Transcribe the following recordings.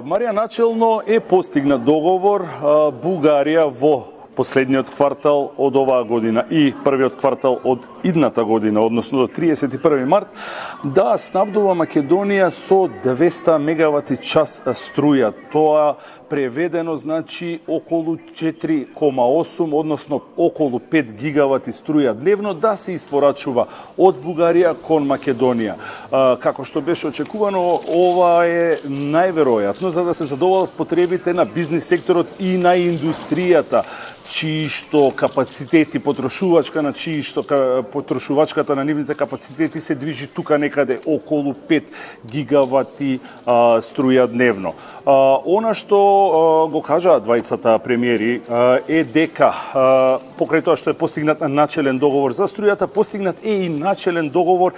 Марија, начелно е постигнат договор Бугарија во последниот квартал од оваа година и првиот квартал од идната година, односно до 31 март, да снабдува Македонија со 200 мегавати час струја. Тоа преведено значи околу 4,8, односно околу 5 гигавати струја дневно да се испорачува од Бугарија кон Македонија. Како што беше очекувано, ова е најверојатно за да се задоволат потребите на бизнис секторот и на индустријата, чиишто капацитети, потрошувачката на нивните капацитети се движи тука некаде околу 5 гигавати струја дневно. Она што го кажаа двајцата премиери е дека покрај тоа што е постигнат начелен договор за струјата, постигнат и начелен договор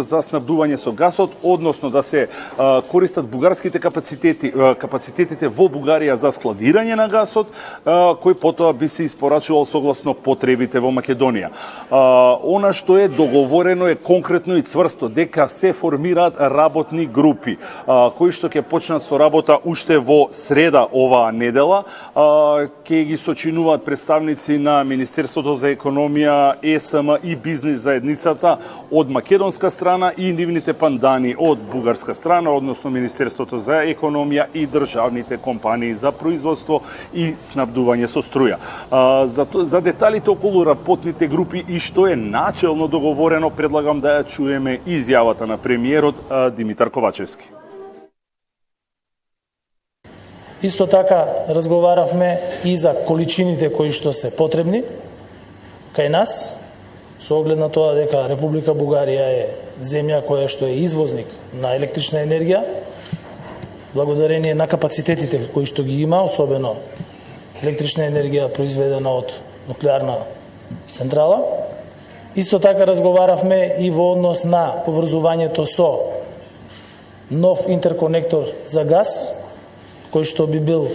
за снабдување со гасот, односно да се користат бугарските капацитетите во Бугарија за складирање на гасот, кој потоа би се испорачувал согласно потребите во Македонија. Она што е договорено е конкретно и цврсто, дека се формираат работни групи, кои што ќе почнат со работа уште во среда оваа недела, ќе ги сочинуваат представници на Министерството за економија, ЕСМ и бизнис заедницата од македонска страна и нивните пандани од бугарска страна, односно Министерството за економија и државните компании за производство и снабдување со струја. За деталите околу работните групи и што е начелно договорено, предлагам да ја чуеме изјавата на премиерот Димитар Ковачевски. Исто така разговаравме и за количините кои што се потребни кај нас, со оглед на тоа дека Република Бугарија е земја која што е извозник на електрична енергија, благодарение на капацитетите кои што ги има, особено електрична енергија произведена од нуклеарна централа. Исто така разговаравме и во однос на поврзувањето со нов интерконектор за газ, кој што би бил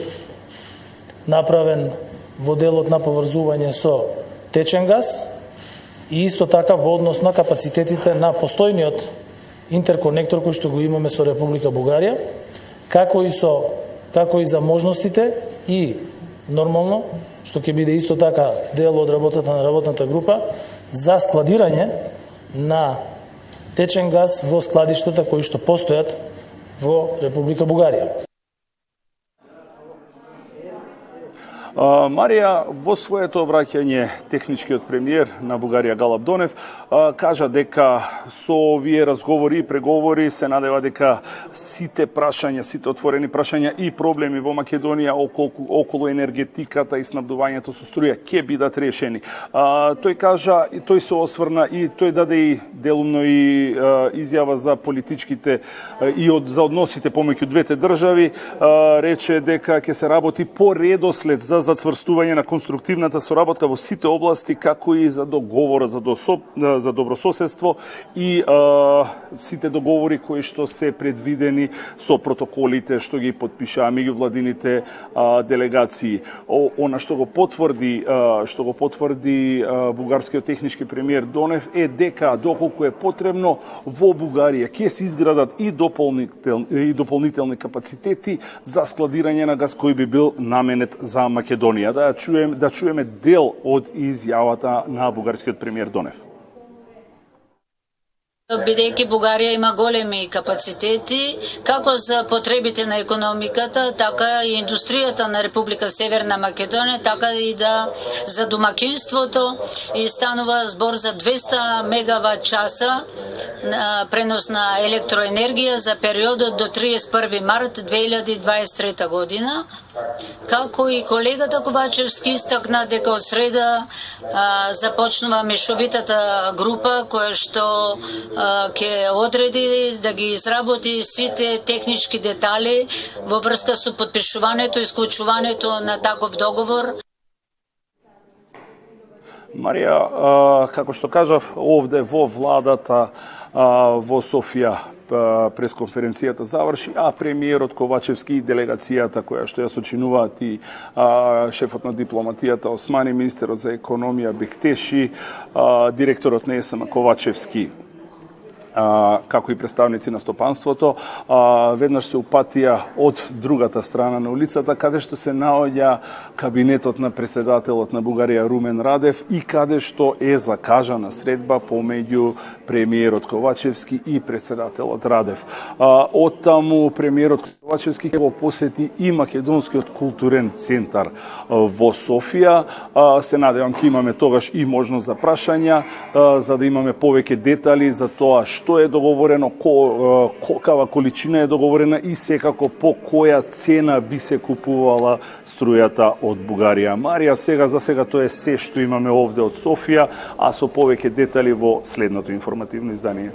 направен во делот на поврзување со течен газ, и исто така во однос на капацитетите на постојниот интерконектор кој што го имаме со Република Бугарија, како и за можностите и нормално, што ќе биде исто така дел од работата на работната група, за складирање на течен газ во складиштата кои што постојат во Република Бугарија. Марија, во своето обраќање, техничкиот премиер на Бугарија Галаб Донев кажа дека со овие разговори и преговори се надева дека сите отворени прашања и проблеми во Македонија околу енергетиката и снабдувањето со струја ќе бидат решени. Тој кажа, и тој се осврна и тој даде и делумно и изјава за политичките и за односите помеѓу двете држави, рече дека ќе се работи по редослед за зацврстување на конструктивната соработка во сите области, како и за договорот за добрососедство и сите договори кои што се предвидени со протоколите што ги потпишаа меѓувладините делегации. Она што го потврди бугарскиот технички премиер Донев е дека доколку е потребно во Бугарија ќе се изградат и дополнителни капацитети за складирање на газ кој би бил наменет за Македонија. Да чуеме дел од изјавата на бугарскиот премиер Донев. Бидејќи Бугарија има големи капацитети, како за потребите на економиката, така и индустријата на Република Северна Македонија, така и за домакинството, и станува збор за 200 мегават часа пренос на електроенергија за периодот до 31 март 2023 година. Како и колегата Ковачевски истакна дека од среда започнува мешовитата група која што ќе одреди да ги изработи сите технички детали во врска со потпишувањето и исклучувањето на таков договор. Марија, како што кажав, овде во владата во Софија пресконференцијата заврши, а премиерот Ковачевски и делегацијата која што ја сочинуваат и шефот на дипломатијата Османи, министерот за економија Бектеши, директорот на ЕСМ Ковачевски како и представници на стопанството, веднаш се упатија од другата страна на улицата, каде што се наоѓа кабинетот на председателот на Бугарија Румен Радев и каде што е закажана средба помеѓу премиерот Ковачевски и председателот Радев. Од таму премиерот Ковачевски ќе го посети и Македонскиот културен центар во Софија. Се надевам ќе имаме тогаш и можност за прашања, за да имаме повеќе детали за тоа што е договорено, колкава количина е договорена и секако по која цена би се купувала струјата од Бугарија. Марија, за сега тоа е се што имаме овде од Софија, а со повеќе детали во следното информативно издание.